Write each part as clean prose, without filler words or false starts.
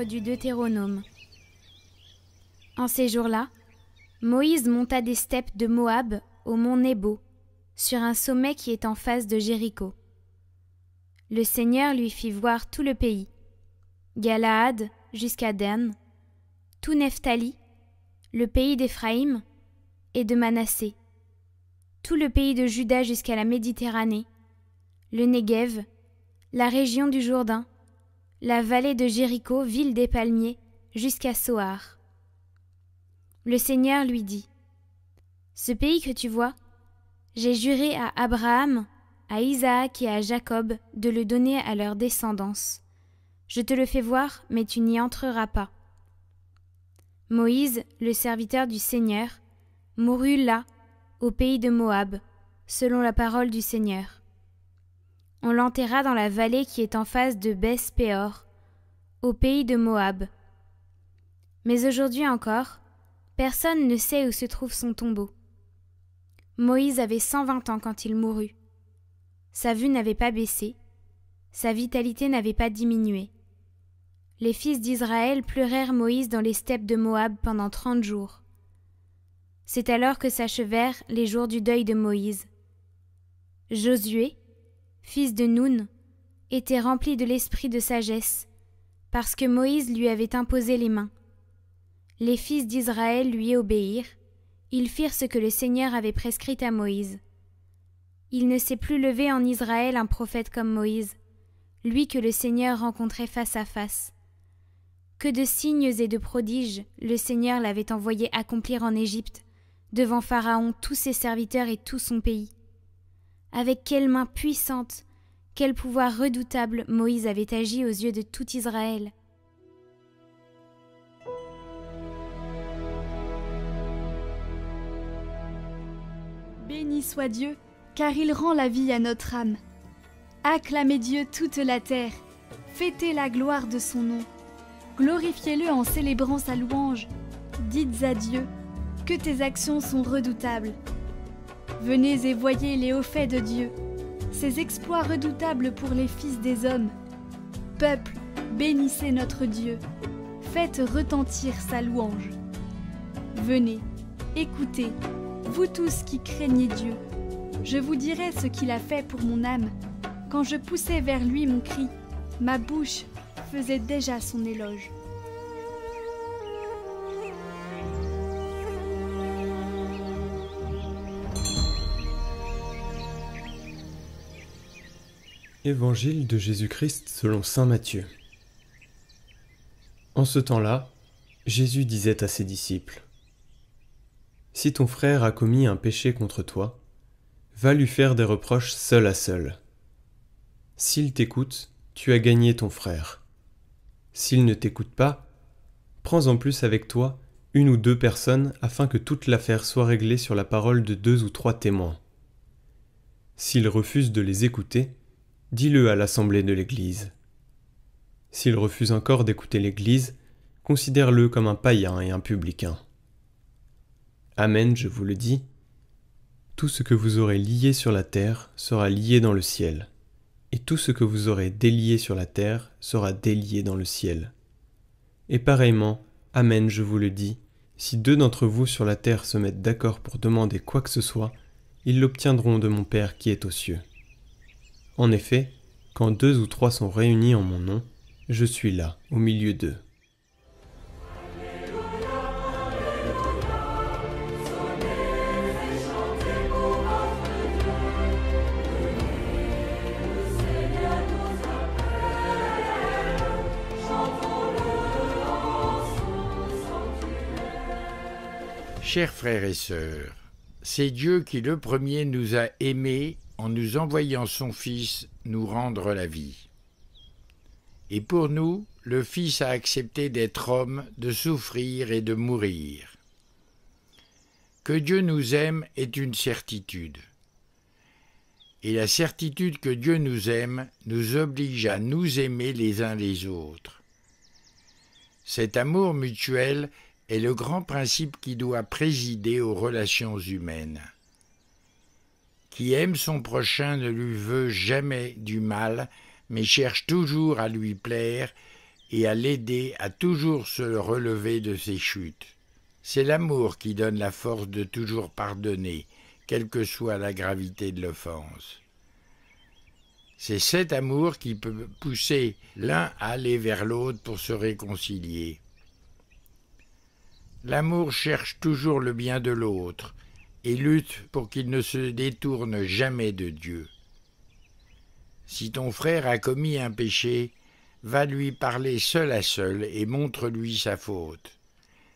livre du Deutéronome. En ces jours-là, Moïse monta des steppes de Moab au mont Nebo, sur un sommet qui est en face de Jéricho. Le Seigneur lui fit voir tout le pays, Galaad jusqu'à Dan, tout Nephtali, le pays d'Éphraïm et de Manassé, tout le pays de Juda jusqu'à la Méditerranée, le Néguev, la région du Jourdain, la vallée de Jéricho, ville des palmiers, jusqu'à Soar. Le Seigneur lui dit : Ce pays que tu vois, j'ai juré à Abraham, à Isaac et à Jacob de le donner à leur descendance. Je te le fais voir, mais tu n'y entreras pas. Moïse, le serviteur du Seigneur, mourut là, au pays de Moab, selon la parole du Seigneur. On l'enterra dans la vallée qui est en face de Beth-péor, au pays de Moab. Mais aujourd'hui encore, personne ne sait où se trouve son tombeau. Moïse avait 120 ans quand il mourut. Sa vue n'avait pas baissé, sa vitalité n'avait pas diminué. Les fils d'Israël pleurèrent Moïse dans les steppes de Moab pendant 30 jours. C'est alors que s'achevèrent les jours du deuil de Moïse. Josué, fils de Nun, était rempli de l'esprit de sagesse, parce que Moïse lui avait imposé les mains. Les fils d'Israël lui obéirent, ils firent ce que le Seigneur avait prescrit à Moïse. Il ne s'est plus levé en Israël un prophète comme Moïse, lui que le Seigneur rencontrait face à face. Que de signes et de prodiges le Seigneur l'avait envoyé accomplir en Égypte, devant Pharaon, tous ses serviteurs et tout son pays. Avec quelle main puissante, quel pouvoir redoutable Moïse avait agi aux yeux de tout Israël. Béni soit Dieu, car il rend la vie à notre âme. Acclamez Dieu toute la terre, fêtez la gloire de son nom. Glorifiez-le en célébrant sa louange. Dites à Dieu que tes actions sont redoutables. Venez et voyez les hauts faits de Dieu, ses exploits redoutables pour les fils des hommes. Peuple, bénissez notre Dieu, faites retentir sa louange. Venez, écoutez, vous tous qui craignez Dieu. Je vous dirai ce qu'il a fait pour mon âme. Quand je poussais vers lui mon cri, ma bouche faisait déjà son éloge. Évangile de Jésus-Christ selon saint Matthieu. En ce temps-là, Jésus disait à ses disciples : Si ton frère a commis un péché contre toi, va lui faire des reproches seul à seul. S'il t'écoute, tu as gagné ton frère. S'il ne t'écoute pas, prends en plus avec toi 1 ou 2 personnes afin que toute l'affaire soit réglée sur la parole de 2 ou 3 témoins. S'il refuse de les écouter, dis-le à l'assemblée de l'Église. S'il refuse encore d'écouter l'Église, considère-le comme un païen et un publicain. Amen, je vous le dis, tout ce que vous aurez lié sur la terre sera lié dans le ciel, et tout ce que vous aurez délié sur la terre sera délié dans le ciel. Et pareillement, amen, je vous le dis, si 2 d'entre vous sur la terre se mettent d'accord pour demander quoi que ce soit, ils l'obtiendront de mon Père qui est aux cieux. En effet, quand 2 ou 3 sont réunis en mon nom, je suis là, au milieu d'eux. Chers frères et sœurs, c'est Dieu qui le premier nous a aimés en nous envoyant son Fils nous rendre la vie. Et pour nous, le Fils a accepté d'être homme, de souffrir et de mourir. Que Dieu nous aime est une certitude. Et la certitude que Dieu nous aime nous oblige à nous aimer les uns les autres. Cet amour mutuel est le grand principe qui doit présider aux relations humaines. Qui aime son prochain ne lui veut jamais du mal, mais cherche toujours à lui plaire et à l'aider à toujours se relever de ses chutes. C'est l'amour qui donne la force de toujours pardonner, quelle que soit la gravité de l'offense. C'est cet amour qui peut pousser l'un à aller vers l'autre pour se réconcilier. L'amour cherche toujours le bien de l'autre et lutte pour qu'il ne se détourne jamais de Dieu. Si ton frère a commis un péché, va lui parler seul à seul et montre-lui sa faute.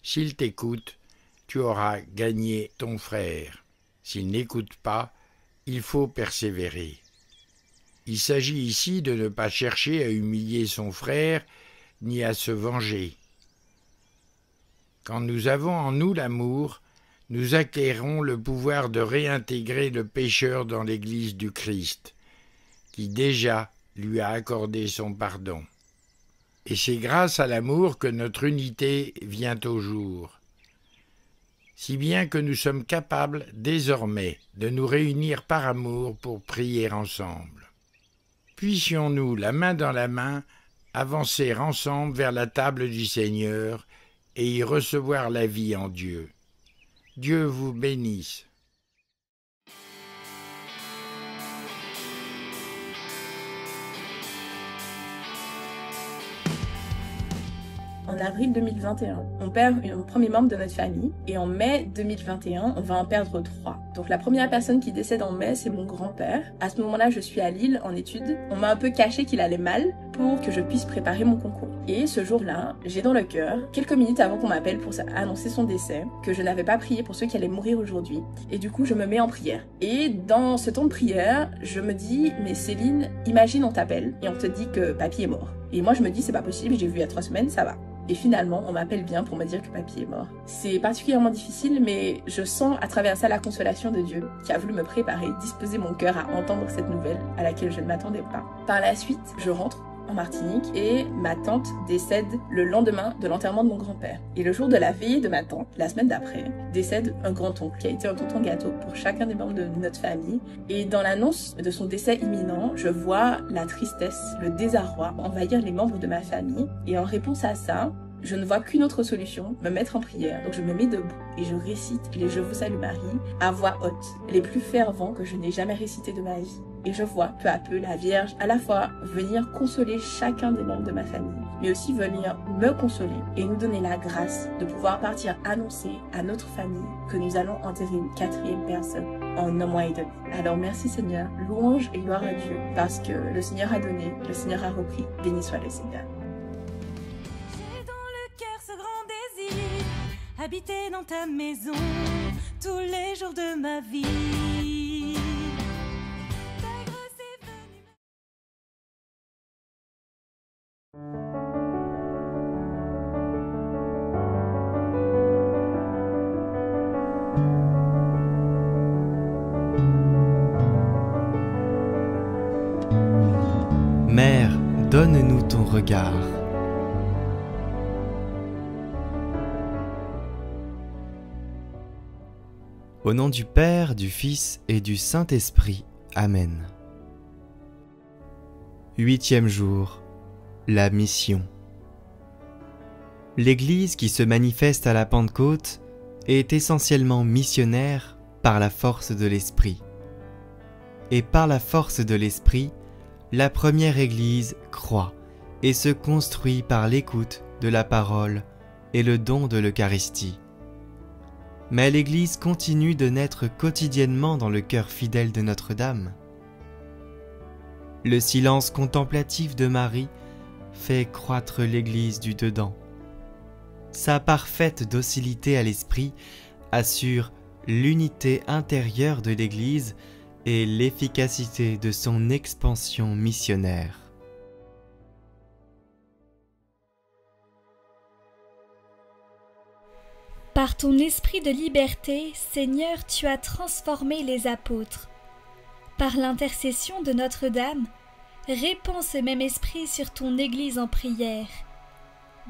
S'il t'écoute, tu auras gagné ton frère. S'il n'écoute pas, il faut persévérer. Il s'agit ici de ne pas chercher à humilier son frère ni à se venger. Quand nous avons en nous l'amour, nous acquérons le pouvoir de réintégrer le pécheur dans l'Église du Christ, qui déjà lui a accordé son pardon. Et c'est grâce à l'amour que notre unité vient au jour, si bien que nous sommes capables désormais de nous réunir par amour pour prier ensemble. Puissions-nous, la main dans la main, avancer ensemble vers la table du Seigneur et y recevoir la vie en Dieu. Dieu vous bénisse. En avril 2021, on perd un premier membre de notre famille et en mai 2021, on va en perdre 3. Donc la première personne qui décède en mai, c'est mon grand-père. À ce moment-là, je suis à Lille en études. On m'a un peu caché qu'il allait mal pour que je puisse préparer mon concours. Et ce jour-là, j'ai dans le cœur, quelques minutes avant qu'on m'appelle pour annoncer son décès, que je n'avais pas prié pour ceux qui allaient mourir aujourd'hui. Et du coup, je me mets en prière. Et dans ce temps de prière, je me dis, mais Céline, imagine on t'appelle et on te dit que papy est mort. Et moi, je me dis, c'est pas possible, j'ai vu il y a 3 semaines, ça va. Et finalement, on m'appelle bien pour me dire que papy est mort. C'est particulièrement difficile, mais je sens à travers ça la consolation de Dieu qui a voulu me préparer, disposer mon cœur à entendre cette nouvelle à laquelle je ne m'attendais pas. Par la suite, je rentre en Martinique et ma tante décède le lendemain de l'enterrement de mon grand-père. Et le jour de la veillée de ma tante, la semaine d'après, décède un grand-oncle qui a été un tonton gâteau pour chacun des membres de notre famille. Et dans l'annonce de son décès imminent, je vois la tristesse, le désarroi envahir les membres de ma famille. Et en réponse à ça, je ne vois qu'une autre solution, me mettre en prière. Donc je me mets debout et je récite les Je vous salue Marie à voix haute, les plus fervents que je n'ai jamais récités de ma vie. Et je vois peu à peu la Vierge à la fois venir consoler chacun des membres de ma famille, mais aussi venir me consoler et nous donner la grâce de pouvoir partir annoncer à notre famille que nous allons enterrer une 4e personne en 1 mois et demi. Alors merci Seigneur, louange et gloire à Dieu, parce que le Seigneur a donné, le Seigneur a repris, béni soit le Seigneur. Habiter dans ta maison tous les jours de ma vie. Ta grâce est venue. Mère, donne-nous ton regard. Au nom du Père, du Fils et du Saint-Esprit. Amen. 8e jour. La mission. L'Église qui se manifeste à la Pentecôte est essentiellement missionnaire par la force de l'Esprit. Et par la force de l'Esprit, la première Église croît et se construit par l'écoute de la parole et le don de l'Eucharistie. Mais l'Église continue de naître quotidiennement dans le cœur fidèle de Notre-Dame. Le silence contemplatif de Marie fait croître l'Église du dedans. Sa parfaite docilité à l'Esprit assure l'unité intérieure de l'Église et l'efficacité de son expansion missionnaire. Par ton esprit de liberté, Seigneur, tu as transformé les apôtres. Par l'intercession de Notre-Dame, répands ce même esprit sur ton Église en prière.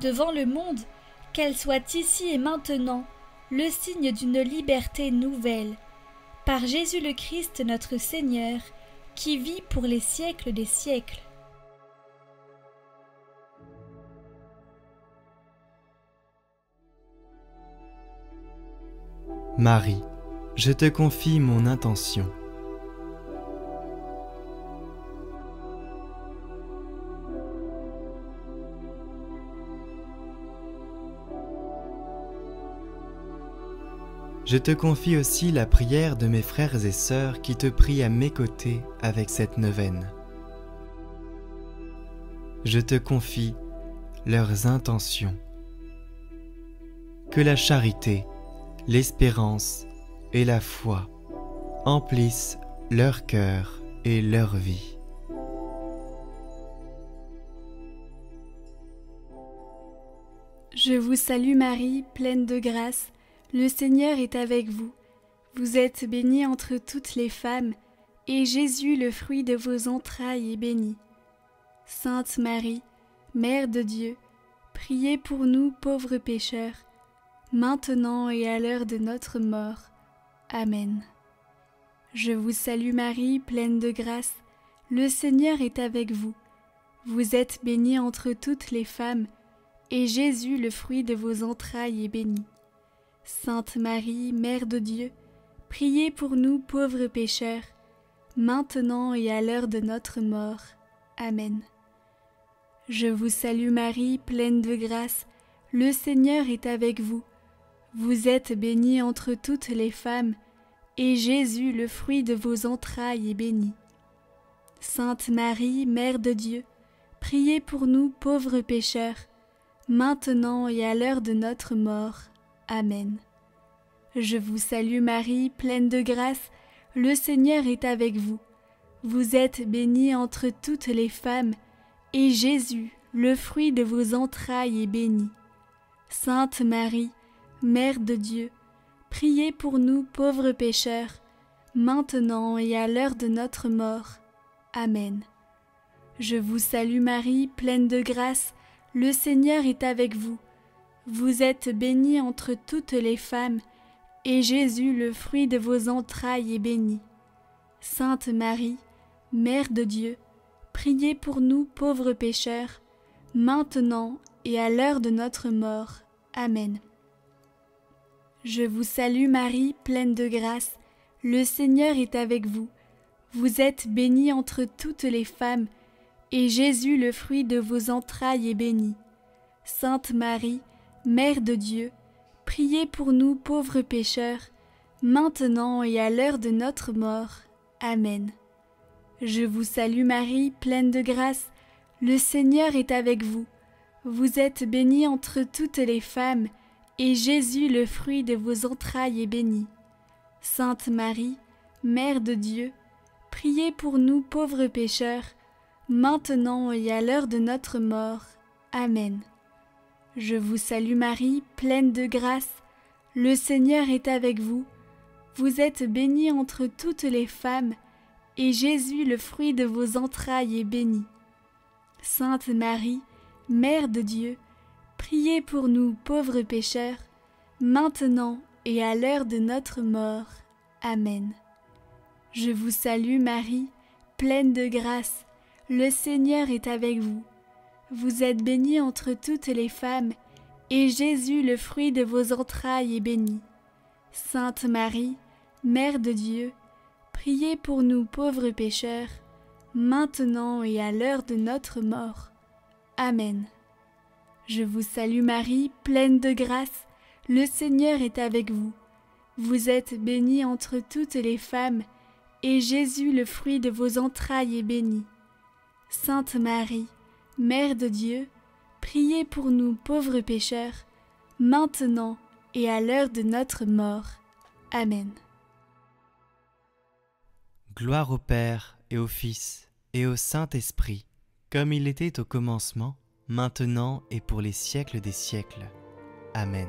Devant le monde, qu'elle soit ici et maintenant le signe d'une liberté nouvelle. Par Jésus le Christ notre Seigneur, qui vit pour les siècles des siècles. Marie, je te confie mon intention. Je te confie aussi la prière de mes frères et sœurs qui te prient à mes côtés avec cette neuvaine. Je te confie leurs intentions. Que la charité, l'espérance et la foi emplissent leur cœur et leur vie. Je vous salue Marie, pleine de grâce, le Seigneur est avec vous. Vous êtes bénie entre toutes les femmes, et Jésus, le fruit de vos entrailles, est béni. Sainte Marie, Mère de Dieu, priez pour nous pauvres pécheurs, maintenant et à l'heure de notre mort. Amen. Je vous salue Marie, pleine de grâce, le Seigneur est avec vous. Vous êtes bénie entre toutes les femmes, et Jésus, le fruit de vos entrailles, est béni. Sainte Marie, Mère de Dieu, priez pour nous pauvres pécheurs, maintenant et à l'heure de notre mort. Amen. Je vous salue Marie, pleine de grâce, le Seigneur est avec vous. Vous êtes bénie entre toutes les femmes, et Jésus, le fruit de vos entrailles, est béni. Sainte Marie, Mère de Dieu, priez pour nous pauvres pécheurs, maintenant et à l'heure de notre mort. Amen. Je vous salue Marie, pleine de grâce, le Seigneur est avec vous. Vous êtes bénie entre toutes les femmes, et Jésus, le fruit de vos entrailles, est béni. Sainte Marie, Mère de Dieu, priez pour nous pauvres pécheurs, maintenant et à l'heure de notre mort. Amen. Je vous salue Marie, pleine de grâce, le Seigneur est avec vous. Vous êtes bénie entre toutes les femmes, et Jésus, le fruit de vos entrailles, est béni. Sainte Marie, Mère de Dieu, priez pour nous pauvres pécheurs, maintenant et à l'heure de notre mort. Amen. Je vous salue Marie, pleine de grâce, le Seigneur est avec vous. Vous êtes bénie entre toutes les femmes, et Jésus, le fruit de vos entrailles, est béni. Sainte Marie, Mère de Dieu, priez pour nous pauvres pécheurs, maintenant et à l'heure de notre mort. Amen. Je vous salue Marie, pleine de grâce, le Seigneur est avec vous. Vous êtes bénie entre toutes les femmes, et Jésus, le fruit de vos entrailles, est béni. Sainte Marie, Mère de Dieu, priez pour nous pauvres pécheurs, maintenant et à l'heure de notre mort. Amen. Je vous salue Marie, pleine de grâce, le Seigneur est avec vous. Vous êtes bénie entre toutes les femmes, et Jésus, le fruit de vos entrailles, est béni. Sainte Marie, Mère de Dieu, priez pour nous pauvres pécheurs, maintenant et à l'heure de notre mort. Amen. Je vous salue Marie, pleine de grâce, le Seigneur est avec vous. Vous êtes bénie entre toutes les femmes, et Jésus, le fruit de vos entrailles, est béni. Sainte Marie, Mère de Dieu, priez pour nous pauvres pécheurs, maintenant et à l'heure de notre mort. Amen. Je vous salue Marie, pleine de grâce, le Seigneur est avec vous. Vous êtes bénie entre toutes les femmes, et Jésus, le fruit de vos entrailles, est béni. Sainte Marie, Mère de Dieu, priez pour nous pauvres pécheurs, maintenant et à l'heure de notre mort. Amen. Gloire au Père et au Fils et au Saint-Esprit, comme il était au commencement, maintenant et pour les siècles des siècles. Amen.